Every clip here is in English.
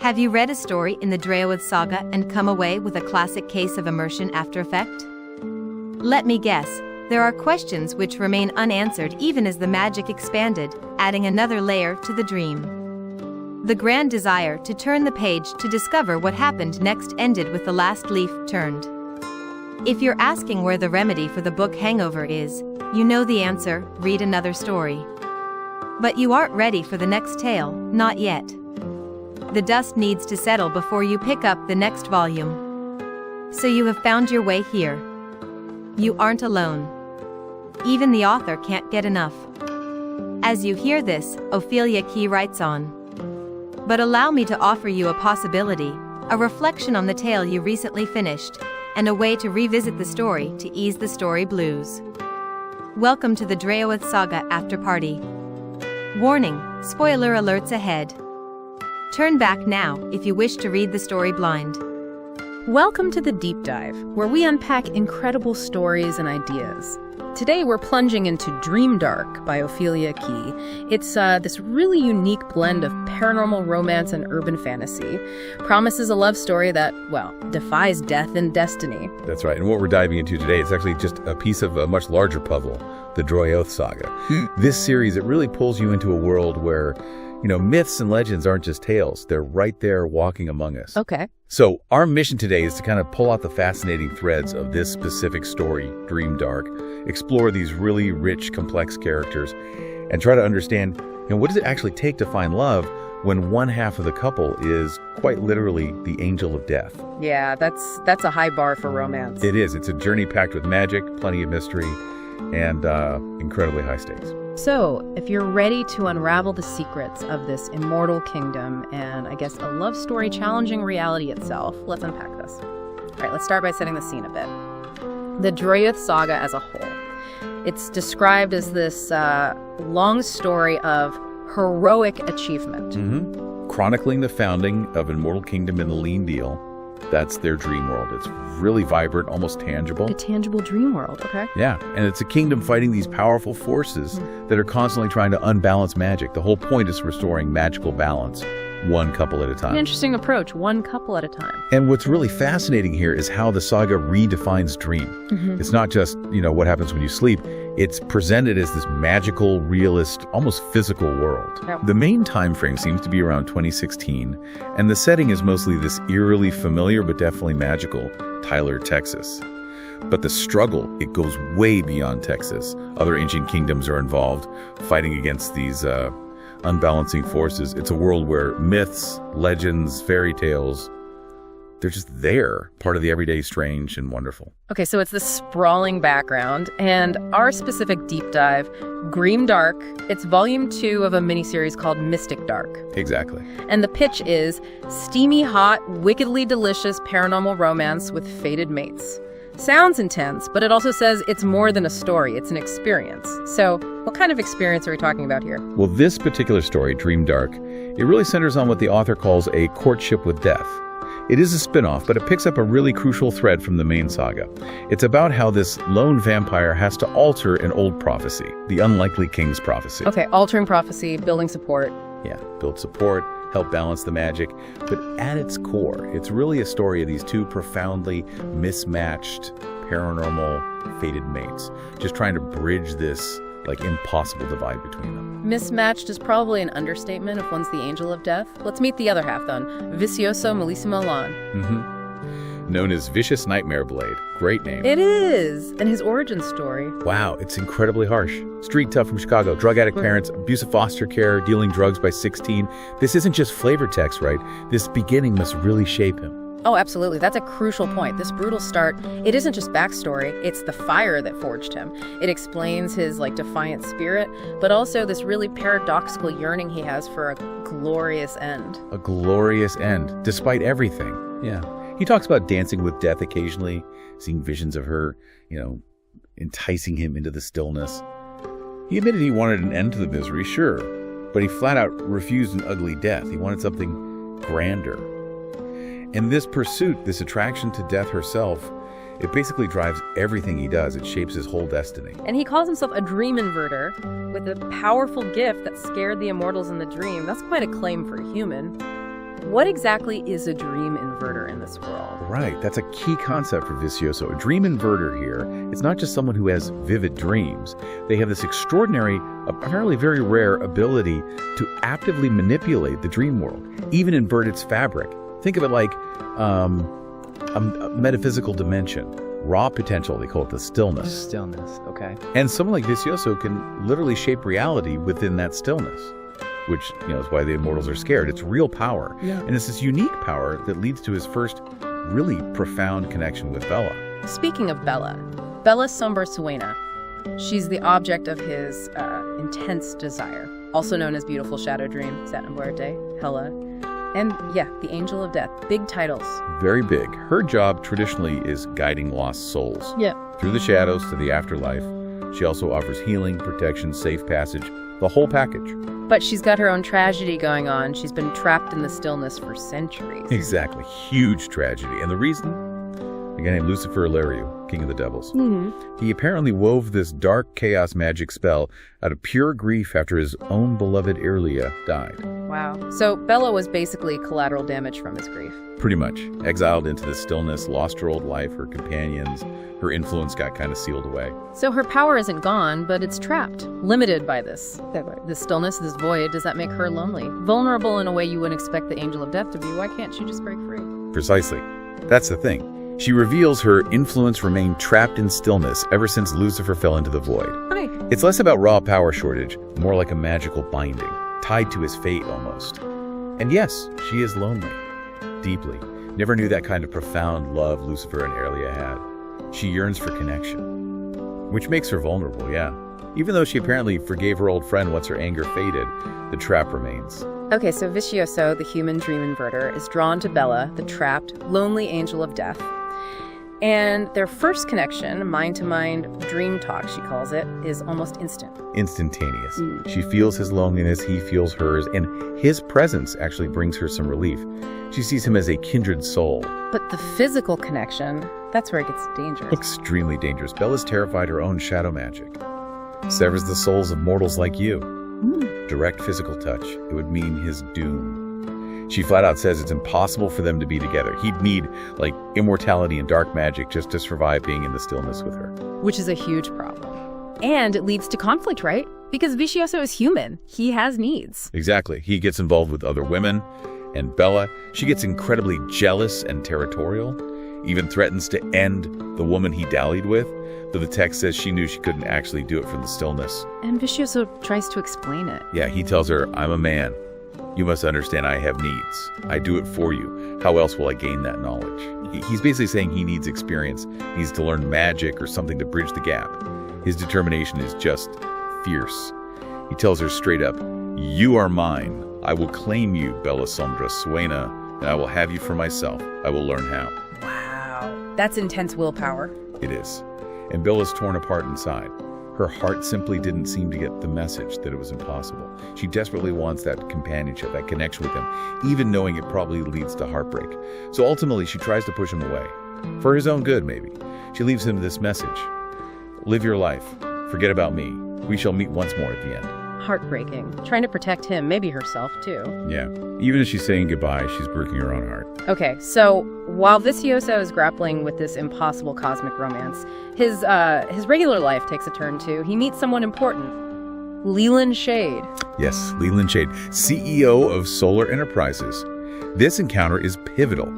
Have you read a story in the Draoithe Saga and come away with a classic case of immersion after effect? Let me guess, there are questions which remain unanswered even as the magic expanded, adding another layer to the dream. The grand desire to turn the page to discover what happened next ended with the last leaf turned. If you're asking where the remedy for the book hangover is, you know the answer: read another story. But you aren't ready for the next tale, not yet. The dust needs to settle before you pick up the next volume. So you have found your way here. You aren't alone. Even the author can't get enough. As you hear this, Ophelia Key writes on. But allow me to offer you a possibility, a reflection on the tale you recently finished, and a way to revisit the story to ease the story blues. Welcome to the Draoithe Saga After Party. Warning, spoiler alerts ahead. Turn back now if you wish to read the story blind. Welcome to the Deep Dive, where we unpack incredible stories and ideas. Today we're plunging into Dream Dark by Ophelia Key. It's this really unique blend of paranormal romance and urban fantasy. Promises a love story that, well, defies death and destiny. That's right, and what we're diving into today is actually just a piece of a much larger puzzle, the Draoithe Saga. This series, it really pulls you into a world where, myths and legends aren't just tales. They're right there walking among us. Okay. So our mission today is to kind of pull out the fascinating threads of this specific story, Dream Dark, explore these really rich, complex characters, and try to understand, what does it actually take to find love when one half of the couple is quite literally the angel of death? Yeah, that's a high bar for romance. It is. It's a journey packed with magic, plenty of mystery, and incredibly high stakes. So, if you're ready to unravel the secrets of this immortal kingdom and, I guess, a love story challenging reality itself, let's unpack this. All right, let's start by setting the scene a bit. The Draoithe Saga as a whole. It's described as this long story of heroic achievement. Chronicling the founding of an immortal kingdom in the Lean Deal. That's their dream world. It's really vibrant, almost tangible. A tangible dream world, okay. Yeah, and it's a kingdom fighting these powerful forces that are constantly trying to unbalance magic. The whole point is restoring magical balance, one couple at a time. An interesting approach, one couple at a time. And what's really fascinating here is how the saga redefines dream. It's not just, what happens when you sleep. It's presented as this magical, realist, almost physical world. Yep. The main time frame seems to be around 2016, and the setting is mostly this eerily familiar but definitely magical Tyler, Texas. But the struggle, it goes way beyond Texas. Other ancient kingdoms are involved, fighting against these unbalancing forces. It's a world where myths, legends, fairy tales, they're just there, part of the everyday strange and wonderful. Okay, so it's this sprawling background, and our specific deep dive, Dream Dark, it's volume 2 of a miniseries called Mystic Dark. Exactly. And the pitch is steamy, hot, wickedly delicious paranormal romance with fated mates. Sounds intense, but it also says it's more than a story, it's an experience. So what kind of experience are we talking about here? Well, this particular story, Dream Dark, it really centers on what the author calls a courtship with death. It is a spin-off, but it picks up a really crucial thread from the main saga. It's about how this lone vampire has to alter an old prophecy, the unlikely king's prophecy. Okay, altering prophecy, building support. Yeah, build support, help balance the magic. But at its core, it's really a story of these two profoundly mismatched, paranormal, fated mates, just trying to bridge this impossible divide between them. Mismatched is probably an understatement if one's the angel of death. Let's meet the other half then. Vicioso Malissimo Lann. Known as Vicious Nightmare Blade. Great name. It is! And his origin story. Wow, it's incredibly harsh. Street tough from Chicago, drug addict parents, abusive foster care, dealing drugs by 16. This isn't just flavor text, right? This beginning must really shape him. Oh, absolutely. That's a crucial point. This brutal start, it isn't just backstory, it's the fire that forged him. It explains his, defiant spirit, but also this really paradoxical yearning he has for a glorious end. A glorious end, despite everything. Yeah. He talks about dancing with death occasionally, seeing visions of her, enticing him into the stillness. He admitted he wanted an end to the misery, sure, but he flat out refused an ugly death. He wanted something grander. And this pursuit, this attraction to death herself, it basically drives everything he does. It shapes his whole destiny. And he calls himself a dream inverter with a powerful gift that scared the immortals in the dream. That's quite a claim for a human. what exactly is a dream inverter in this world? Right, that's a key concept for Vicioso. A dream inverter here, it's not just someone who has vivid dreams. They have this extraordinary, apparently very rare ability to actively manipulate the dream world, even invert its fabric. Think of it like a metaphysical dimension. Raw potential, they call it the stillness. Stillness, okay. And someone like Vicioso can literally shape reality within that stillness, which, is why the immortals are scared. It's real power. Yeah. And it's this unique power that leads to his first really profound connection with Bella. Speaking of Bella Sombra Suena. She's the object of his intense desire, also known as Beautiful Shadow Dream, Set in Muerte, Hela, and the Angel of Death. Big titles. Very big. Her job traditionally is guiding lost souls. Yeah. Through the shadows to the afterlife. She also offers healing, protection, safe passage, the whole package. But she's got her own tragedy going on. She's been trapped in the stillness for centuries. Exactly. Huge tragedy. And the reason? A guy named Lucifer, king of the devils. Mm-hmm. He apparently wove this dark chaos magic spell out of pure grief after his own beloved Ophelia died. Wow. So Bella was basically collateral damage from his grief. Pretty much. Exiled into the stillness, lost her old life, her companions. Her influence got kind of sealed away. So her power isn't gone, but it's trapped, limited by this stillness, this void. Does that make her lonely? Vulnerable in a way you wouldn't expect the Angel of Death to be. Why can't she just break free? Precisely. That's the thing. She reveals her influence remained trapped in stillness ever since Lucifer fell into the void. Right. It's less about raw power shortage, more like a magical binding, tied to his fate almost. And yes, she is lonely. Deeply. Never knew that kind of profound love Lucifer and Ophelia had. She yearns for connection, which makes her vulnerable, yeah. Even though she apparently forgave her old friend once her anger faded, the trap remains. Okay, so Vicioso, the human dream inverter, is drawn to Bella, the trapped, lonely Angel of Death. And their first connection, mind-to-mind dream talk, she calls it, is almost instant. Instantaneous. She feels his loneliness, he feels hers, and his presence actually brings her some relief. She sees him as a kindred soul. But the physical connection, that's where it gets dangerous. Extremely dangerous. Bella's terrified her own shadow magic. Severs the souls of mortals like you. Direct physical touch. It would mean his doom. She flat out says it's impossible for them to be together. He'd need, immortality and dark magic just to survive being in the stillness with her. Which is a huge problem. And it leads to conflict, right? Because Vicioso is human. He has needs. Exactly. He gets involved with other women. And Bella, she gets incredibly jealous and territorial, even threatens to end the woman he dallied with, though the text says she knew she couldn't actually do it from the stillness. And Vicioso tries to explain it. Yeah, he tells her, I'm a man. You must understand I have needs. I do it for you. How else will I gain that knowledge? He's basically saying he needs experience. He needs to learn magic or something to bridge the gap. His determination is just fierce. He tells her straight up, you are mine. I will claim you, Bella Sombra Suena, and I will have you for myself. I will learn how. Wow. That's intense willpower. It is. And Bella's torn apart inside. Her heart simply didn't seem to get the message that it was impossible. She desperately wants that companionship, that connection with him, even knowing it probably leads to heartbreak. So ultimately, she tries to push him away. For his own good, maybe. She leaves him this message. Live your life. Forget about me. We shall meet once more at the end. Heartbreaking. Trying to protect him, maybe herself too. Yeah. Even as she's saying goodbye, she's breaking her own heart. Okay, so while Vicioso is grappling with this impossible cosmic romance, his regular life takes a turn too. He meets someone important, Leland Shade. Yes, Leland Shade, CEO of Solar Enterprises. This encounter is pivotal.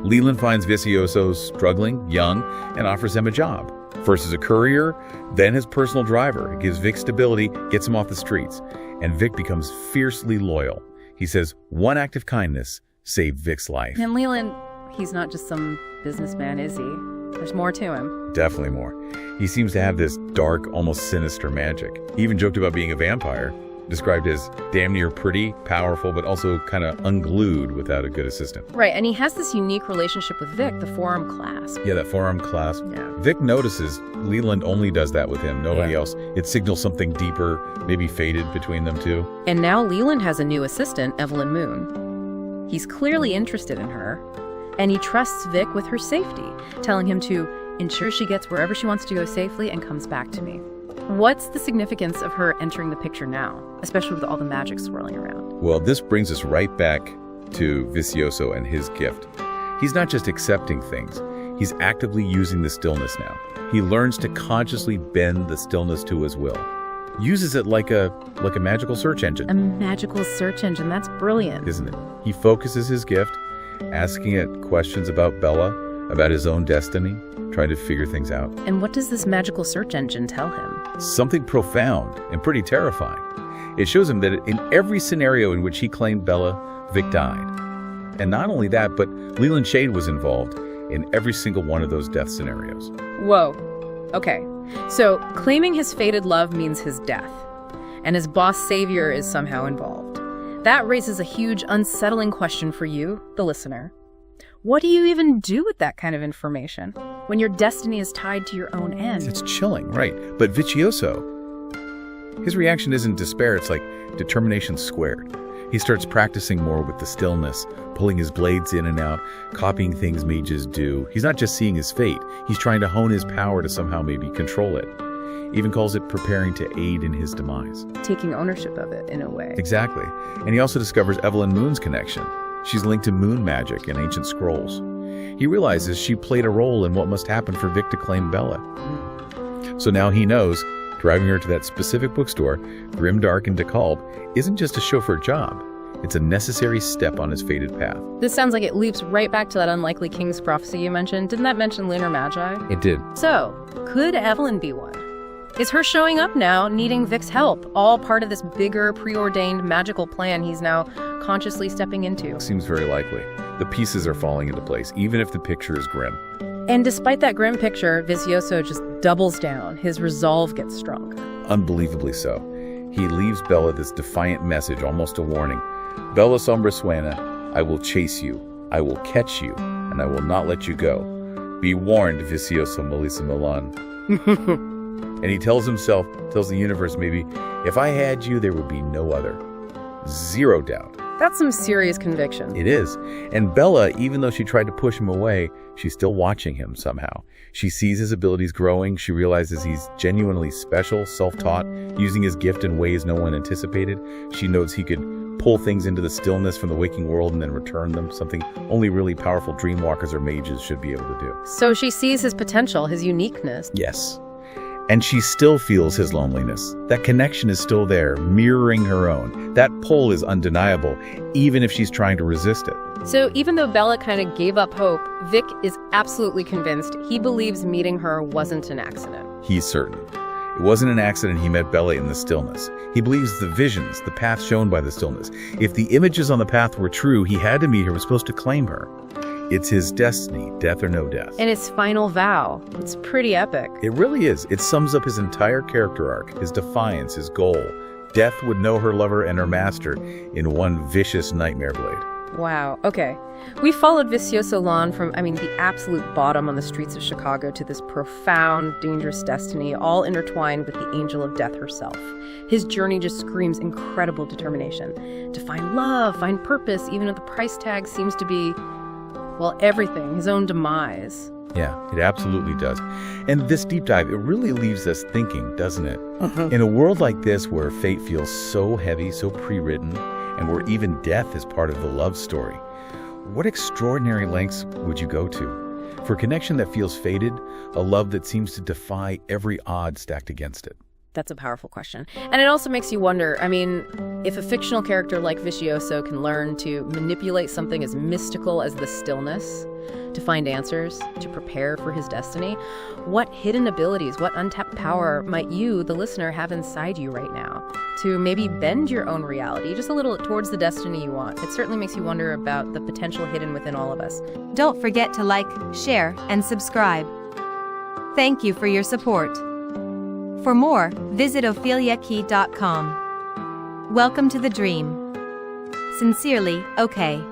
Leland finds Vicioso struggling, young, and offers him a job. First as a courier, then as personal driver. It gives Vic stability, gets him off the streets. And Vic becomes fiercely loyal. He says, one act of kindness saved Vic's life. And Leland, he's not just some businessman, is he? There's more to him. Definitely more. He seems to have this dark, almost sinister magic. He even joked about being a vampire, described as damn near pretty, powerful, but also kind of unglued without a good assistant. Right, and he has this unique relationship with Vic, the forearm clasp. Yeah, that forearm clasp. Yeah. Vic notices Leland only does that with him, nobody else. It signals something deeper, maybe faded between them two. And now Leland has a new assistant, Evelyn Moon. He's clearly interested in her, and he trusts Vic with her safety, telling him to ensure she gets wherever she wants to go safely and comes back to me. What's the significance of her entering the picture now, especially with all the magic swirling around? Well, this brings us right back to Vicioso and his gift. He's not just accepting things, he's actively using the stillness now. He learns to consciously bend the stillness to his will. Uses it like a magical search engine. A magical search engine, that's brilliant. Isn't it? He focuses his gift, asking it questions about Bella, about his own destiny, trying to figure things out. And what does this magical search engine tell him? Something profound and pretty terrifying. It shows him that in every scenario in which he claimed Bella, Vic died. And not only that, but Leland Shade was involved in every single one of those death scenarios. Whoa. Okay. So, claiming his fated love means his death, and his boss savior is somehow involved. That raises a huge, unsettling question for you, the listener. What do you even do with that kind of information when your destiny is tied to your own end? It's chilling, right? But Vicioso, his reaction isn't despair, it's like determination squared. He starts practicing more with the stillness, pulling his blades in and out, copying things mages do. He's not just seeing his fate, he's trying to hone his power to somehow maybe control it. Even calls it preparing to aid in his demise. Taking ownership of it, in a way. Exactly. And he also discovers Evelyn Moon's connection. She's linked to moon magic and ancient scrolls. He realizes she played a role in what must happen for Vic to claim Bella. So now he knows driving her to that specific bookstore, grimdark and DeKalb, isn't just a chauffeur job. It's a necessary step on his fated path. This sounds like it leaps right back to that unlikely king's prophecy you mentioned. Didn't that mention lunar magi? It did. So, could Evelyn be one? Is her showing up now, needing Vic's help, all part of this bigger, preordained magical plan he's now consciously stepping into? Seems very likely. The pieces are falling into place, even if the picture is grim. And despite that grim picture, Vicioso just doubles down. His resolve gets stronger. Unbelievably so. He leaves Bella this defiant message, almost a warning. Bella Sombra Suena, I will chase you, I will catch you, and I will not let you go. Be warned, Vicioso Melissa Milan. And he tells himself, tells the universe maybe, if I had you, there would be no other. Zero doubt. That's some serious conviction. It is. And Bella, even though she tried to push him away, she's still watching him somehow. She sees his abilities growing. She realizes he's genuinely special, self-taught, using his gift in ways no one anticipated. She knows he could pull things into the stillness from the waking world and then return them, something only really powerful dreamwalkers or mages should be able to do. So she sees his potential, his uniqueness. Yes. And she still feels his loneliness. That connection is still there, mirroring her own. That pull is undeniable, even if she's trying to resist it. So even though Bella kind of gave up hope, Vic is absolutely convinced. He believes meeting her wasn't an accident. He's certain. It wasn't an accident he met Bella in the stillness. He believes the visions, the path shown by the stillness. If the images on the path were true, he had to meet her, was supposed to claim her. It's his destiny, death or no death. And his final vow. It's pretty epic. It really is. It sums up his entire character arc, his defiance, his goal. Death would know her lover and her master in one vicious nightmare blade. Wow. Okay. We followed Vicioso Lann from, the absolute bottom on the streets of Chicago to this profound, dangerous destiny, all intertwined with the angel of death herself. His journey just screams incredible determination to find love, find purpose, even if the price tag seems to be, well, everything, his own demise. Yeah, it absolutely does. And this deep dive, it really leaves us thinking, doesn't it? In a world like this where fate feels so heavy, so pre-written, and where even death is part of the love story, what extraordinary lengths would you go to for a connection that feels fated, a love that seems to defy every odd stacked against it? That's a powerful question. And it also makes you wonder, if a fictional character like Vicioso can learn to manipulate something as mystical as the stillness, to find answers, to prepare for his destiny, what hidden abilities, what untapped power might you, the listener, have inside you right now to maybe bend your own reality just a little towards the destiny you want? It certainly makes you wonder about the potential hidden within all of us. Don't forget to like, share, and subscribe. Thank you for your support. For more, visit opheliakey.com. Welcome to the dream. Sincerely, okay.